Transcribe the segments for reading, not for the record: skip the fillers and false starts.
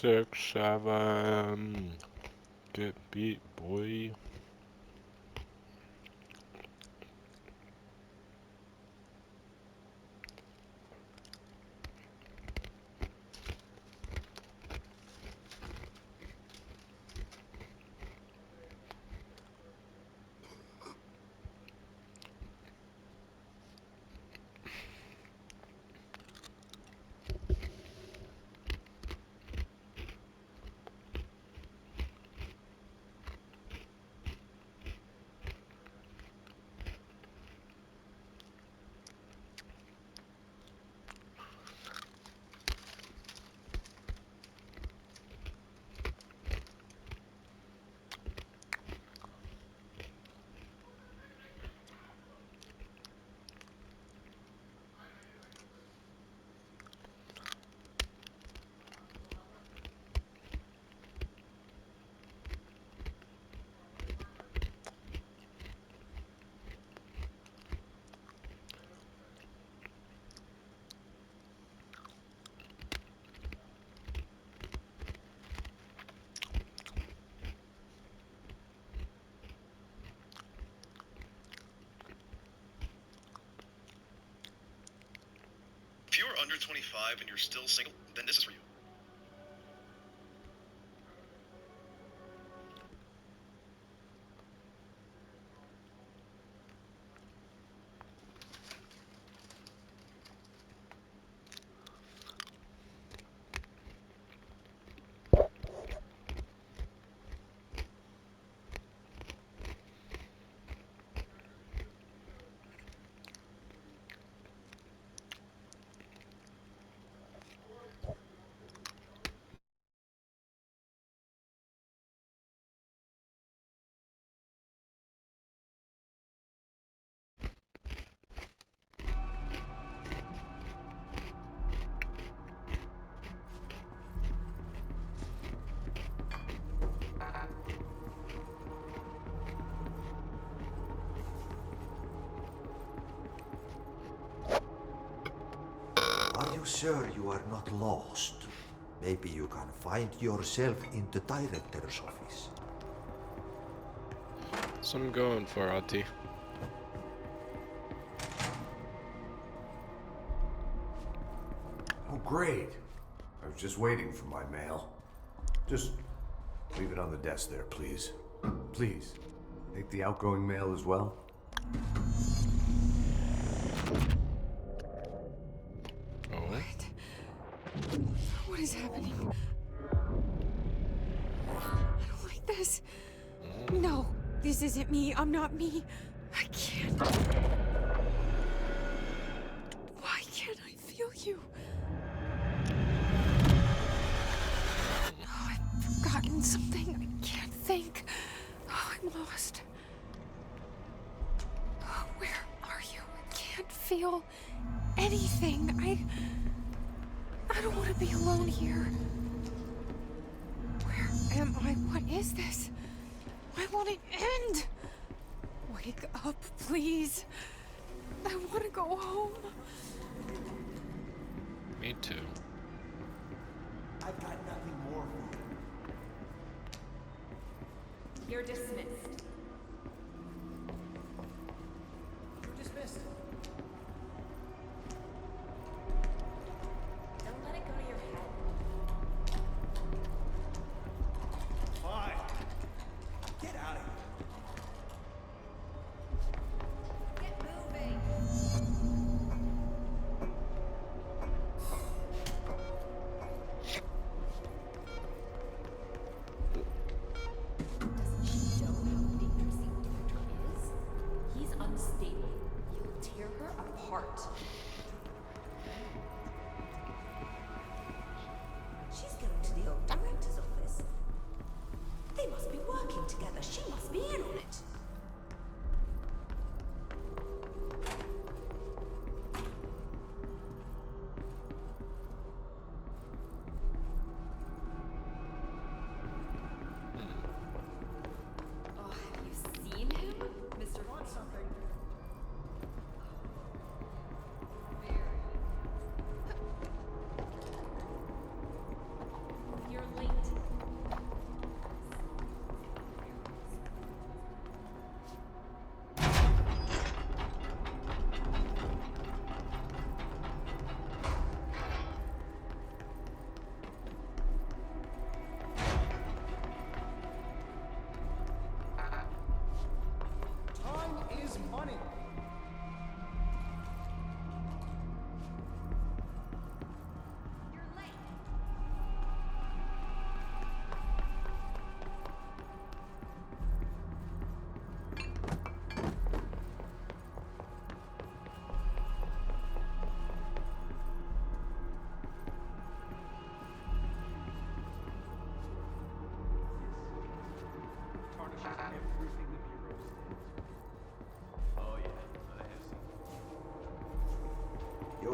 6, 7. Get beat, boy. If you are under 25 and you're still single, then this is for you. Are you sure you are not lost? Maybe you can find yourself in the director's office. That's what I'm going for, Auntie. Oh, great. I was just waiting for my mail. Just leave it on the desk there, please. Please. Take the outgoing mail as well. Oh. What is happening? I don't like this. No, this isn't me. I'm not me. I can't. Why can't I feel you? Oh, I've forgotten something. I can't think. Oh, I'm lost. Oh, where are you? I can't feel anything. I don't want to be alone here. Where am I? What is this? Why won't it end? Wake up, please. I want to go home. Me too. I've got nothing more for you. You're dismissed. You're dismissed. Don't let it go to your head. Fine. Get out of here. Get moving. Doesn't she know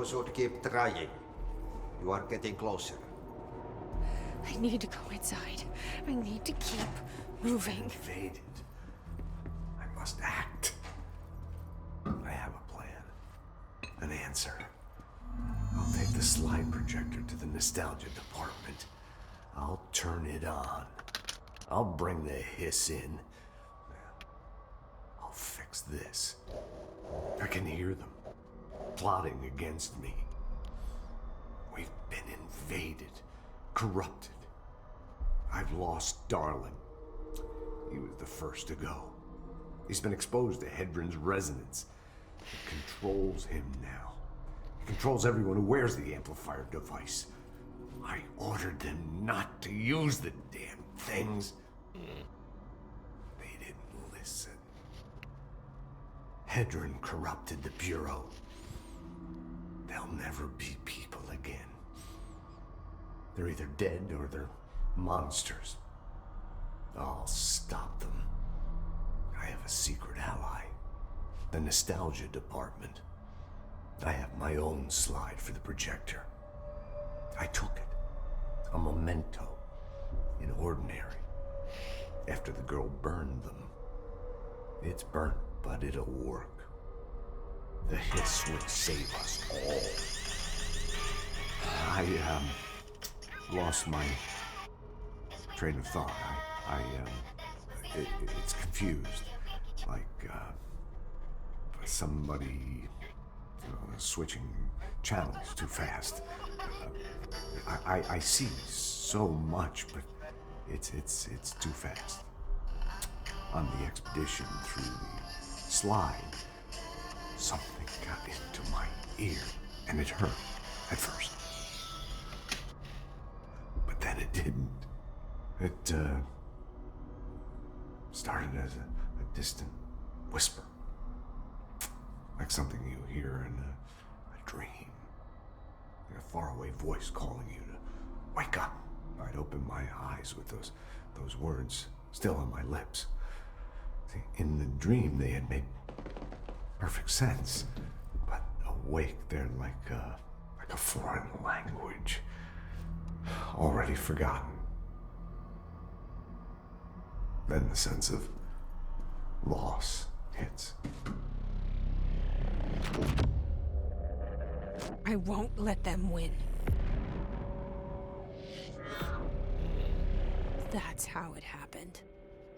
You should keep trying. You are getting closer. I need to go inside. I need to keep moving. Invaded. I must act. I have a plan. An answer. I'll take the slide projector to the nostalgia department. I'll turn it on. I'll bring the hiss in. I'll fix this. I can hear them plotting against me. We've been invaded, corrupted. I've lost Darling. He was the first to go. He's been exposed to Hedron's resonance. It controls him now. It controls everyone who wears the amplifier device. I ordered them not to use the damn things. They didn't listen. Hedron corrupted the Bureau. They'll never be people again. They're either dead or they're monsters. I'll stop them. I have a secret ally. The Nostalgia Department. I have my own slide for the projector. I took it. A memento. In Ordinary. After the girl burned them. It's burnt, but it'll work. The hiss will save us all. I lost my train of thought. It's confused. Like, somebody switching channels too fast. I see so much, but it's too fast. On the expedition through the slide, something got into my ear, and it hurt at first. But then it didn't. It started as a distant whisper, like something you hear in a dream, like a faraway voice calling you to wake up. I'd open my eyes with those words still on my lips. See, in the dream, they had made perfect sense, but awake, they're like a foreign language, already forgotten. Then the sense of loss hits. I won't let them win. That's how it happened.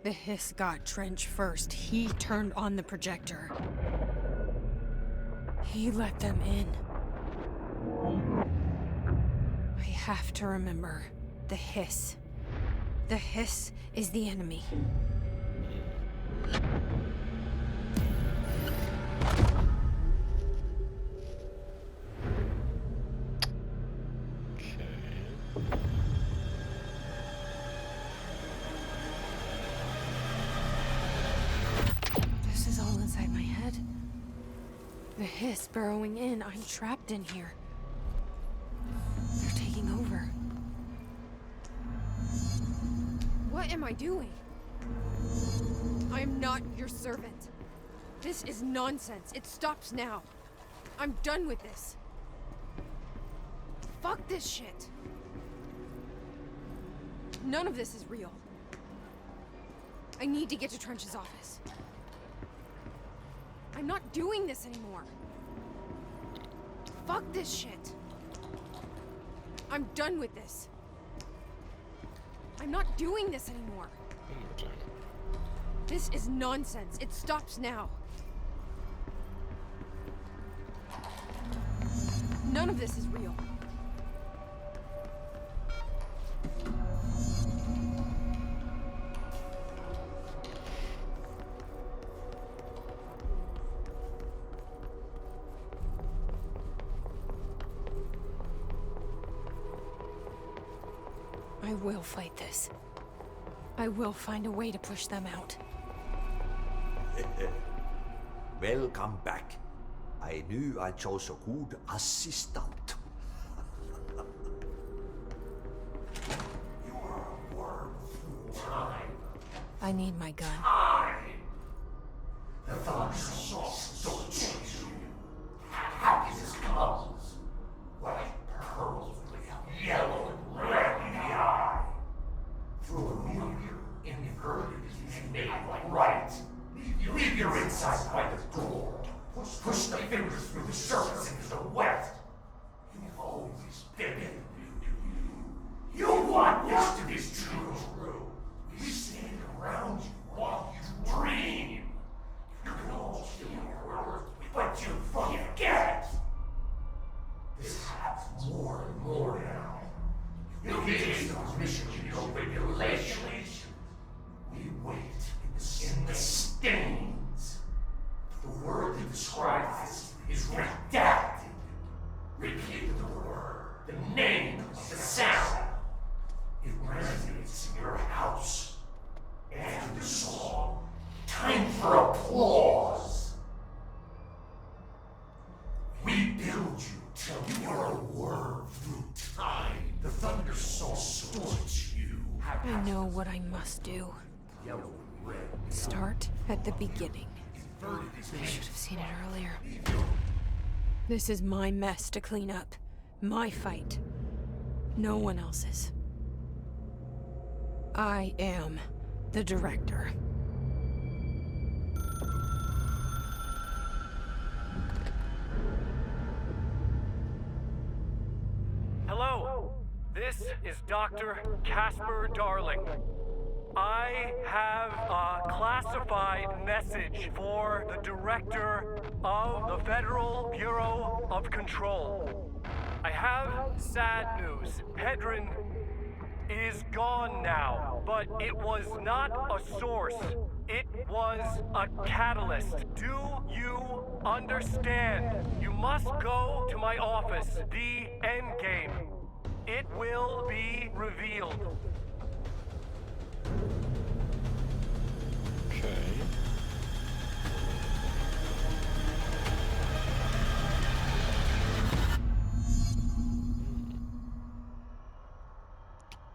The hiss got Trench first. He turned on the projector. He let them in. I have to remember the hiss. The hiss is the enemy. This is all inside my head. The hiss burrowing in. I'm trapped in here. They're taking over. What am I doing? I am not your servant. This is nonsense. It stops now. I'm done with this. Fuck this shit. None of this is real. I need to get to Trench's office. I'm not doing this anymore. Fuck this shit. I'm done with this. I'm not doing this anymore. One more time. This is nonsense. It stops now. None of this is real. I will fight this. I will find a way to push them out. Welcome back. I knew I chose a good assistant. You are a worm through time. I need my gun. The thoughts of source don't change you. Happiness comes. more and more now. Your days of mission will regulations. We wait in the stains. The word you describe is redacted. Repeat the word, the name of the sound. It resonates in your house. After the song, time for applause. We build you till you are a worm through time. The thunder soul sorts you. I know what I must do. Yellow and red. Start at the beginning. I should have seen it earlier. This is my mess to clean up. My fight. No one else's. I am the director. Hello, this is Dr. Casper Darling. I have a classified message for the director of the Federal Bureau of Control. I have sad news. Hedron is gone now, but it was not a source. It was a catalyst. Do you understand? You must go to my office, the Endgame. It will be revealed. Okay.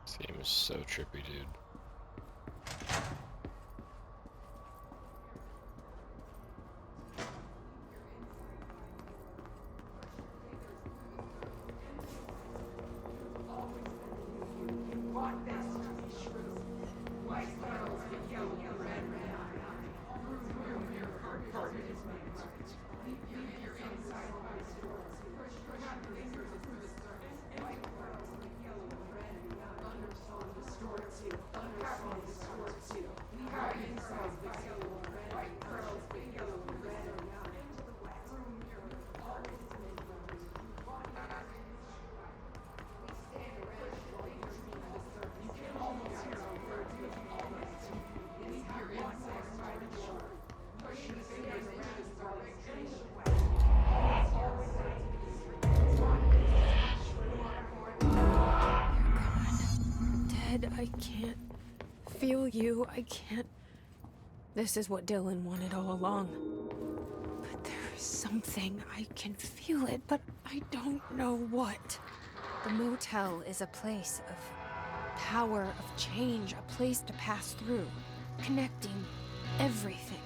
This game is so trippy, dude. I can't feel you. I can't. This is what Dylan wanted all along. But there's something. I can feel it, but I don't know what. The motel is a place of power, of change, a place to pass through, connecting everything.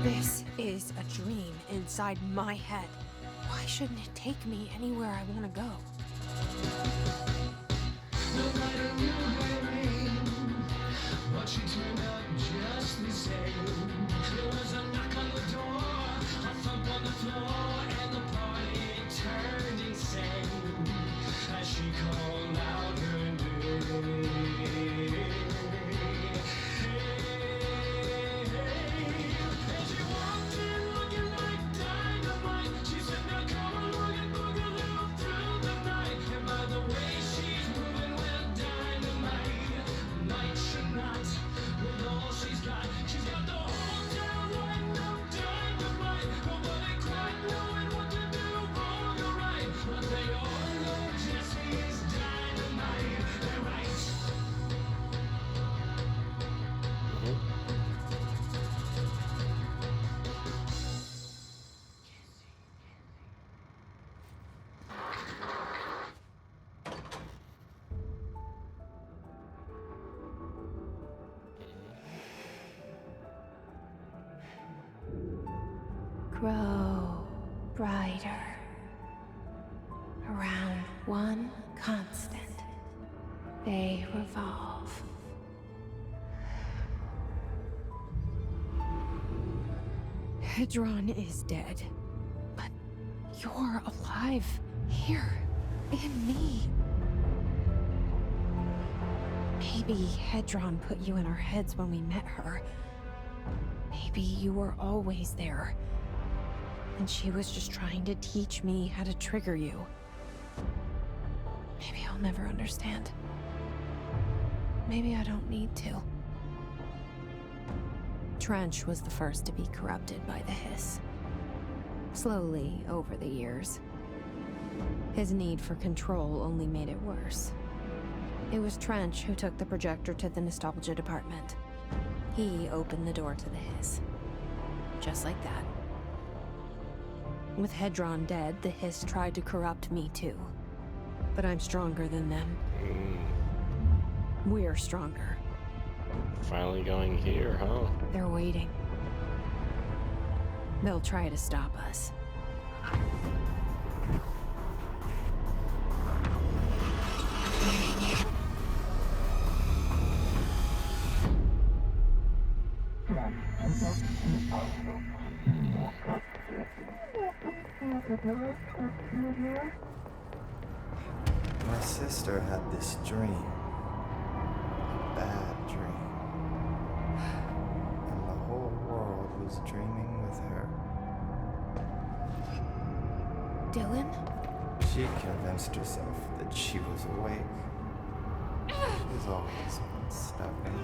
This is a dream inside my head. Why shouldn't it take me anywhere I want to go? But she turned up just the same. There was a knock on the door, a thump on the floor, and the party turned insane as she called out her name. And she walked in looking like dynamite. She said, "Now come on, we're gonna boogaloo through the night." And by the way she's moving, well, dynamite. Night should not, with all she's got the whole town lined up dynamite. Nobody quite knowing what to do, wrong or right, but they all know Jesse is dynamite. They're right. Grow brighter around one constant. They revolve. Hedron is dead, but you're alive here in me. Maybe Hedron put you in our heads when we met her. Maybe you were always there. And she was just trying to teach me how to trigger you. Maybe I'll never understand. Maybe I don't need to. Trench was the first to be corrupted by the Hiss. Slowly, over the years. His need for control only made it worse. It was Trench who took the projector to the nostalgia department. He opened the door to the Hiss. Just like that. With Hedron dead, the Hiss tried to corrupt me too. But I'm stronger than them. We're stronger. Finally going here, huh? They're waiting. They'll try to stop us. My sister had this dream. A bad dream. And the whole world was dreaming with her. Dylan? She convinced herself that she was awake. She's always been stubborn.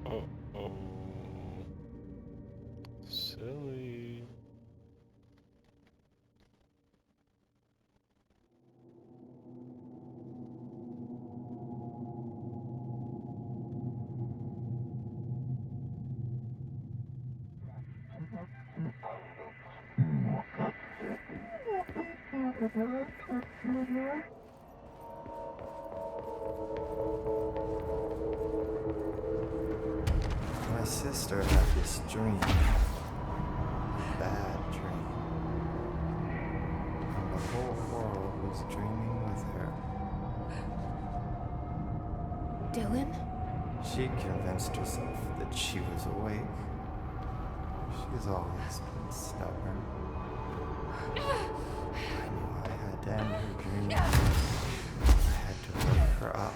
Oh. Silly. My sister had this dream. A bad dream. And the whole world was dreaming with her. Dylan? She convinced herself that she was awake. She's always been stubborn. I knew I had to end her dream. I had to wake her up.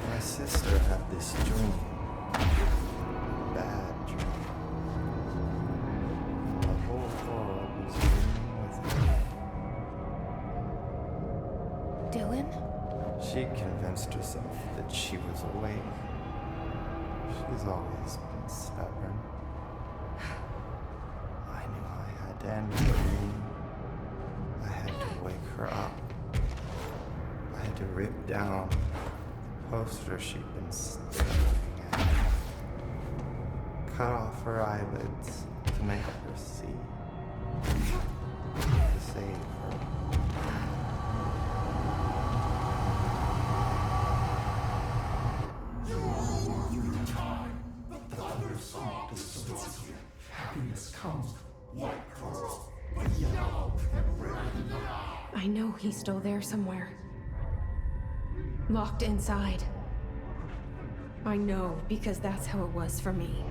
My sister had this dream. A bad dream. And the whole world was dreaming with her. Dylan? She convinced herself that she was awake. She's always been stubborn. I knew I had to end her dream. I had to wake her up. I had to rip down the poster she'd been staring at. Cut off her eyelids to make her see. To save her. I know he's still there somewhere. Locked inside. I know, because that's how it was for me.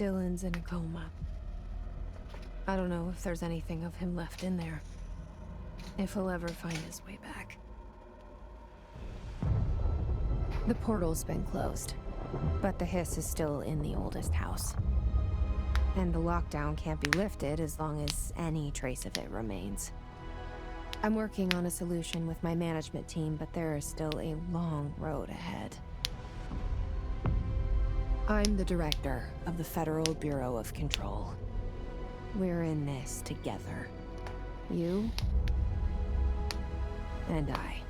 Dylan's in a coma. I don't know if there's anything of him left in there. If he'll ever find his way back. The portal's been closed, but the hiss is still in the oldest house. And the lockdown can't be lifted as long as any trace of it remains. I'm working on a solution with my management team, but there is still a long road ahead. I'm the director of the Federal Bureau of Control. We're in this together. You and I.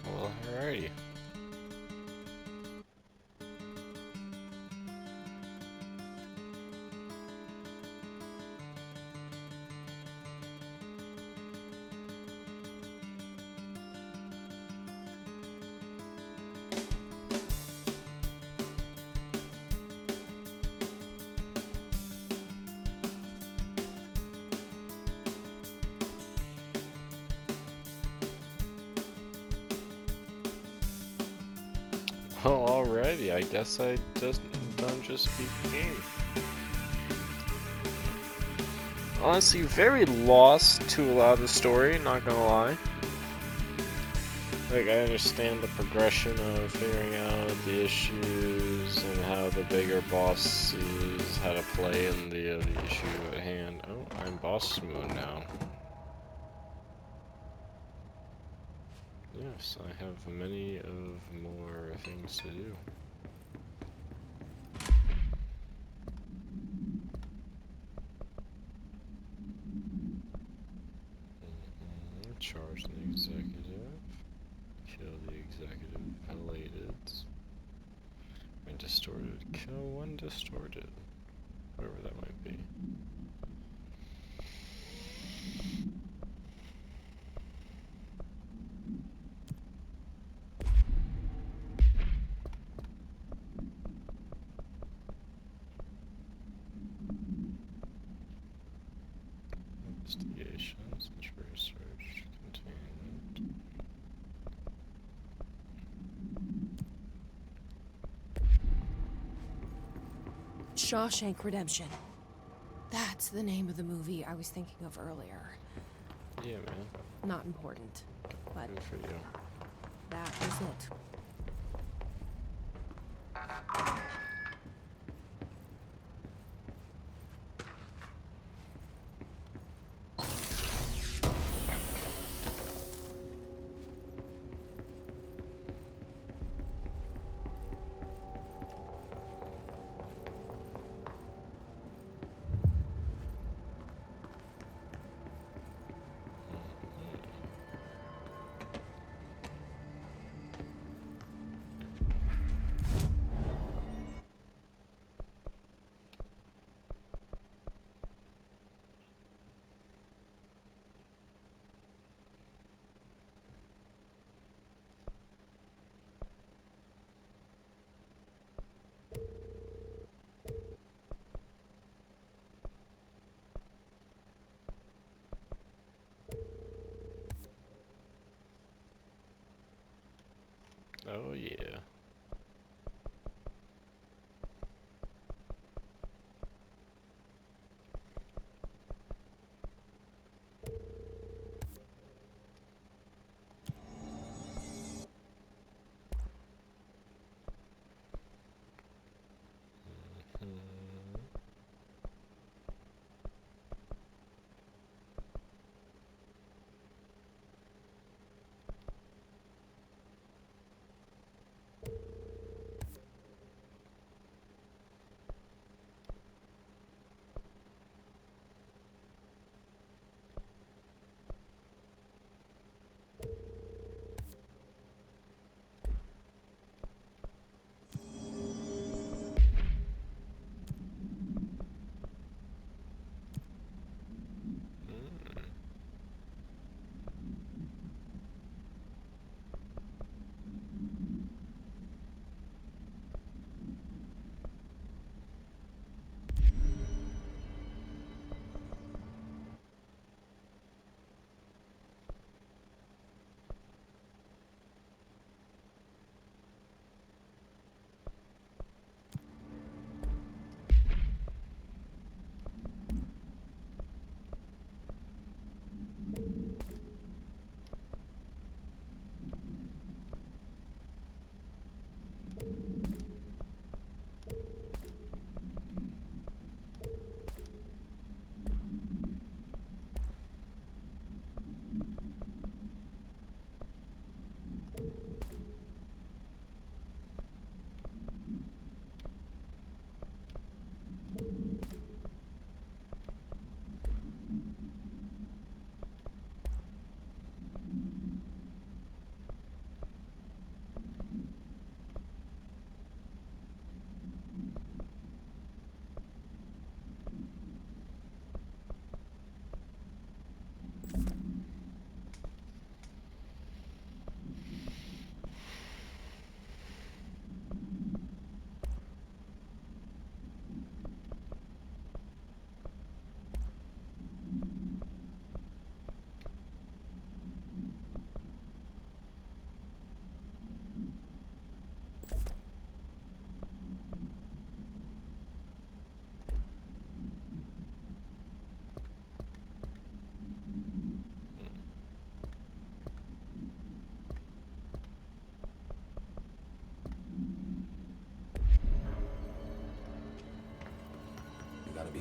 Well, alrighty. Well, already, I guess I just don't just beat the game. Honestly, very lost to a lot of the story, not gonna lie. Like, I understand the progression of figuring out the issues and how the bigger boss sees how to play in the issue at hand. Oh, I'm boss mode now. Yes, I have many of more things to do. Charge the executive. Kill the executive. Elated. And distorted. Kill one distorted. Whatever that might be. Investigations, research, containment. Shawshank Redemption. That's the name of the movie I was thinking of earlier. Yeah, man. Not important, but Good for you. that was it. Oh yeah.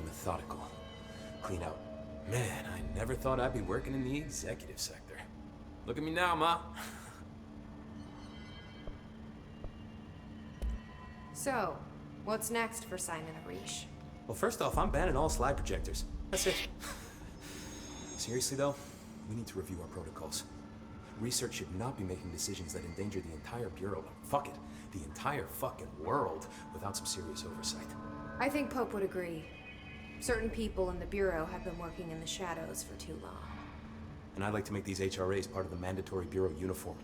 methodical. Clean out. Man, I never thought I'd be working in the executive sector. Look at me now, Ma. So, what's next for Simon Arish? Well, first off, I'm banning all slide projectors. That's it. Seriously, though, we need to review our protocols. Research should not be making decisions that endanger the entire Bureau. Fuck it. The entire fucking world without some serious oversight. I think Pope would agree. Certain people in the Bureau have been working in the shadows for too long. And I'd like to make these HRAs part of the mandatory Bureau uniform.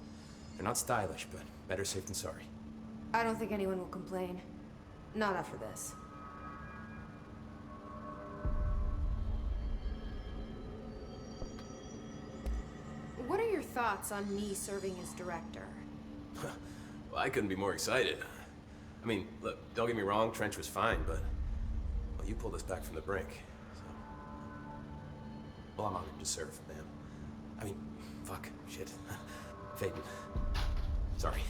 They're not stylish, but better safe than sorry. I don't think anyone will complain. Not after this. What are your thoughts on me serving as director? Well, I couldn't be more excited. I mean, look, don't get me wrong, Trench was fine, but... Well, you pulled us back from the brink, so... Well, I'm honored to serve, man. I mean, fuck, shit. Phaeton. Sorry.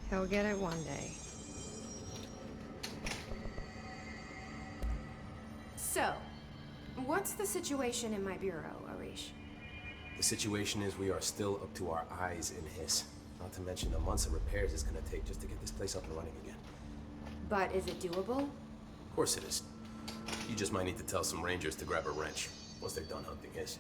He'll get it one day. So, what's the situation in my bureau, Arish? The situation is we are still up to our eyes in Hiss. Not to mention the months of repairs it's gonna take just to get this place up and running again. But is it doable? Of course it is. You just might need to tell some rangers to grab a wrench once they're done hunting Hiss.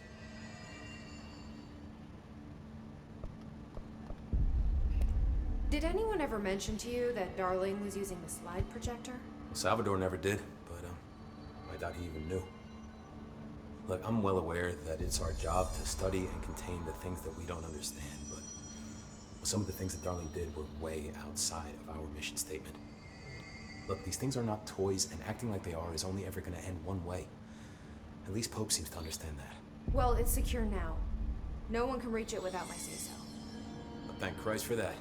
Did anyone ever mention to you that Darling was using the slide projector? Salvador never did, but I doubt he even knew. Look, I'm well aware that it's our job to study and contain the things that we don't understand, but some of the things that Darling did were way outside of our mission statement. Look, these things are not toys, and acting like they are is only ever gonna end one way. At least Pope seems to understand that. Well, it's secure now. No one can reach it without my say-so. But thank Christ for that.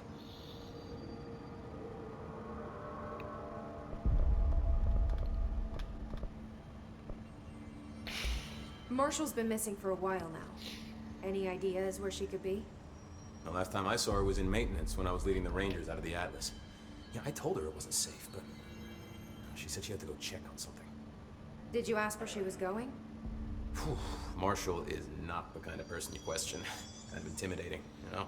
Marshall's been missing for a while now. Any ideas where she could be? The last time I saw her was in maintenance when I was leading the Rangers out of the Atlas. Yeah, I told her it wasn't safe, but she said she had to go check on something. Did you ask where she was going? Whew. Marshall is not the kind of person you question. Kind of intimidating, you know?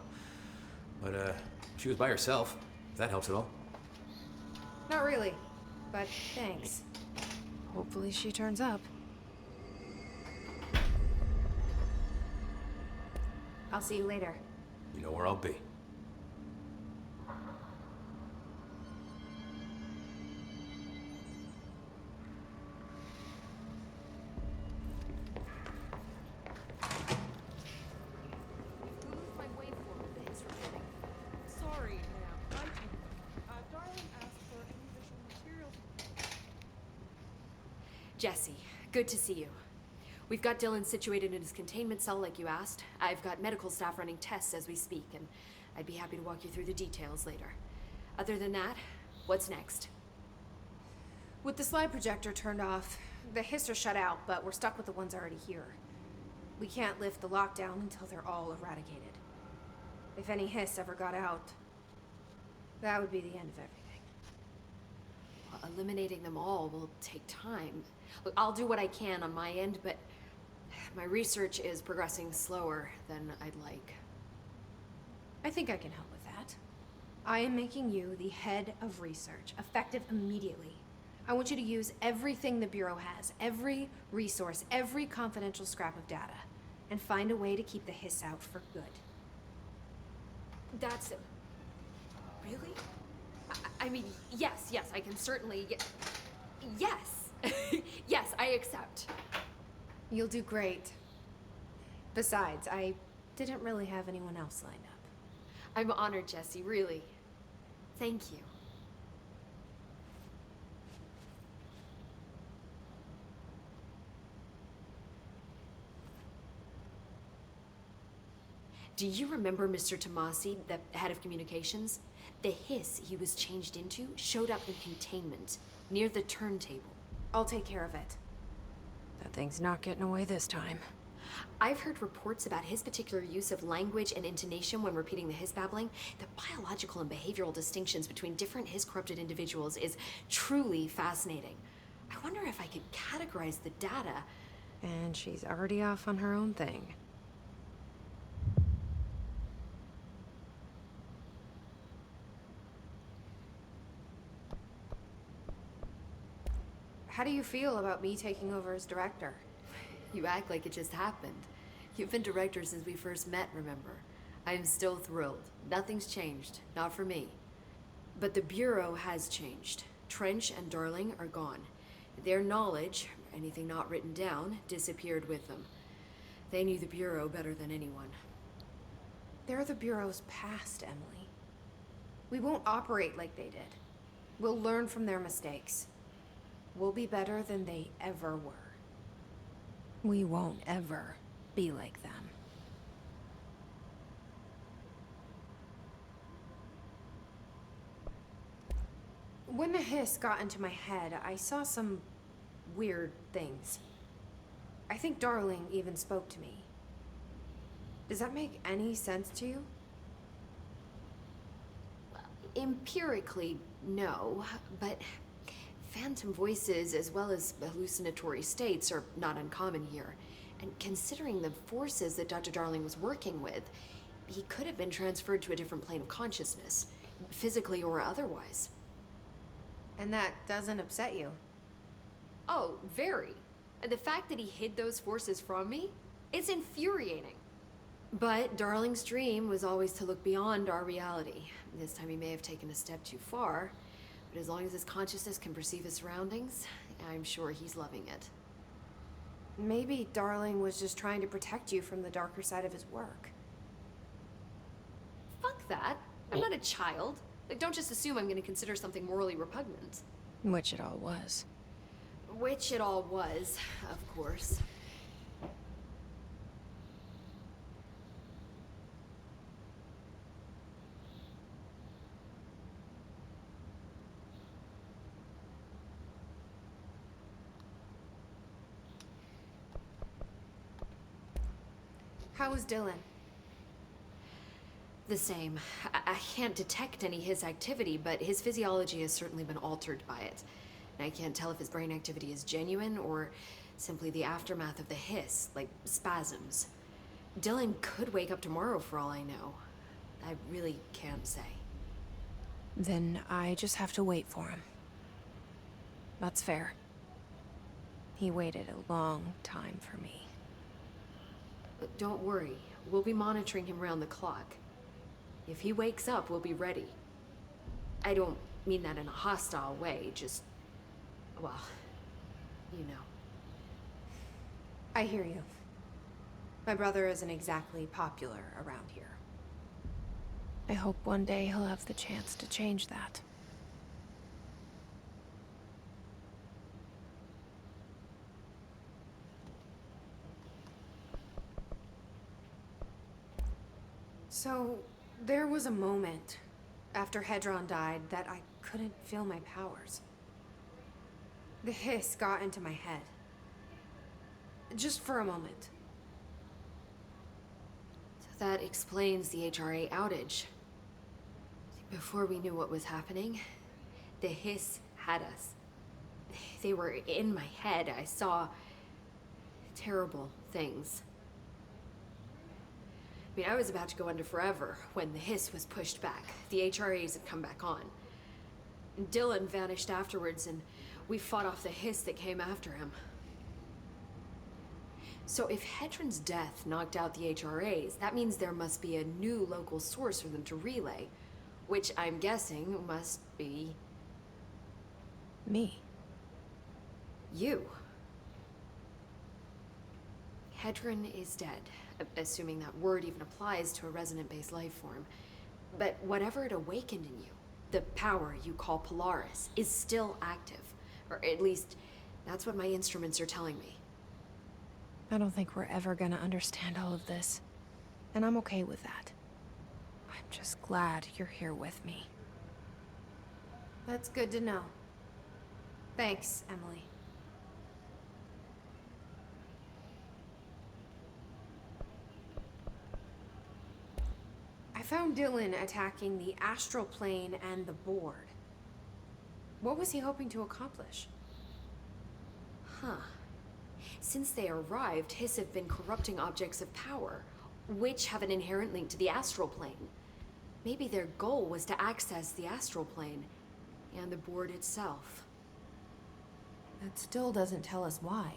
But, she was by herself, if that helps at all. Not really, but thanks. Hopefully she turns up. I'll see you later. You know where I'll be. Sorry, ma'am. Darling asked for any additional materials. Jesse, good to see you. We've got Dylan situated in his containment cell like you asked. I've got medical staff running tests as we speak, and I'd be happy to walk you through the details later. Other than that, what's next? With the slide projector turned off, the Hiss are shut out, but we're stuck with the ones already here. We can't lift the lockdown until they're all eradicated. If any Hiss ever got out, that would be the end of everything. Well, eliminating them all will take time. Look, I'll do what I can on my end, but my research is progressing slower than I'd like. I think I can help with that. I am making you the head of research, effective immediately. I want you to use everything the Bureau has, every resource, every confidential scrap of data, and find a way to keep the Hiss out for good. That's it. Really? I mean, yes, I can certainly... Yes! Yes, I accept. You'll do great. Besides, I didn't really have anyone else lined up. I'm honored, Jesse, really. Thank you. Do you remember Mr. Tomasi, the head of communications? The Hiss he was changed into showed up in containment, near the turntable. I'll take care of it. That thing's not getting away this time. I've heard reports about his particular use of language and intonation when repeating the Hiss babbling. The biological and behavioral distinctions between different Hiss corrupted individuals is truly fascinating. I wonder if I could categorize the data. And she's already off on her own thing. How do you feel about me taking over as director? You act like it just happened. You've been director since we first met, remember? I'm still thrilled. Nothing's changed. Not for me. But the Bureau has changed. Trench and Darling are gone. Their knowledge, anything not written down, disappeared with them. They knew the Bureau better than anyone. They're the Bureau's past, Emily. We won't operate like they did. We'll learn from their mistakes. We'll be better than they ever were. We won't ever be like them. When the hiss got into my head, I saw some weird things. I think Darling even spoke to me. Does that make any sense to you? Empirically, no, but phantom voices as well as hallucinatory states are not uncommon here. And considering the forces that Dr. Darling was working with, he could have been transferred to a different plane of consciousness, physically or otherwise. And that doesn't upset you? Oh, very. And the fact that he hid those forces from me, it's infuriating. But Darling's dream was always to look beyond our reality. This time he may have taken a step too far, but as long as his consciousness can perceive his surroundings, I'm sure he's loving it. Maybe Darling was just trying to protect you from the darker side of his work. Fuck that. I'm not a child. Like, don't just assume I'm gonna consider something morally repugnant. Which it all was. Which it all was, of course. How is Dylan? The same. I can't detect any his activity, but his physiology has certainly been altered by it. And I can't tell if his brain activity is genuine or simply the aftermath of the hiss, like spasms. Dylan could wake up tomorrow for all I know. I really can't say. Then I just have to wait for him. That's fair. He waited a long time for me. But don't worry. We'll be monitoring him round the clock. If he wakes up, we'll be ready. I don't mean that in a hostile way, just... well, you know. I hear you. My brother isn't exactly popular around here. I hope one day he'll have the chance to change that. So, there was a moment after Hedron died that I couldn't feel my powers. The hiss got into my head. Just for a moment. So that explains the HRA outage. Before we knew what was happening, the hiss had us. They were in my head. I saw terrible things. I mean, I was about to go under forever when the hiss was pushed back. The HRAs had come back on. Dylan vanished afterwards, and we fought off the hiss that came after him. So if Hedron's death knocked out the HRAs, that means there must be a new local source for them to relay, which I'm guessing must be... me. You. Hedron is dead, assuming that word even applies to a resonant-based life form. But whatever it awakened in you, the power you call Polaris, is still active. Or at least, that's what my instruments are telling me. I don't think we're ever gonna understand all of this. And I'm okay with that. I'm just glad you're here with me. That's good to know. Thanks, Emily. I found Dylan attacking the astral plane and the board. What was he hoping to accomplish? Huh. Since they arrived, Hiss have been corrupting objects of power, which have an inherent link to the astral plane. Maybe their goal was to access the astral plane and the board itself. That still doesn't tell us why.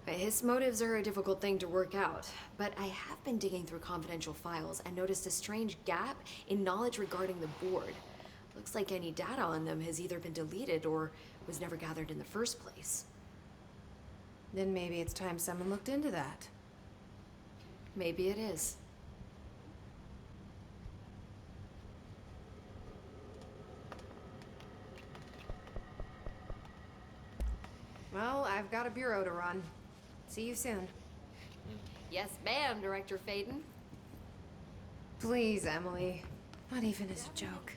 His motives are a difficult thing to work out, but I have been digging through confidential files and noticed a strange gap in knowledge regarding the board. Looks like any data on them has either been deleted or was never gathered in the first place. Then maybe it's time someone looked into that. Maybe it is. Well, I've got a bureau to run. See you soon. Yes, ma'am, Director Faden. Please, Emily. Not even as a joke.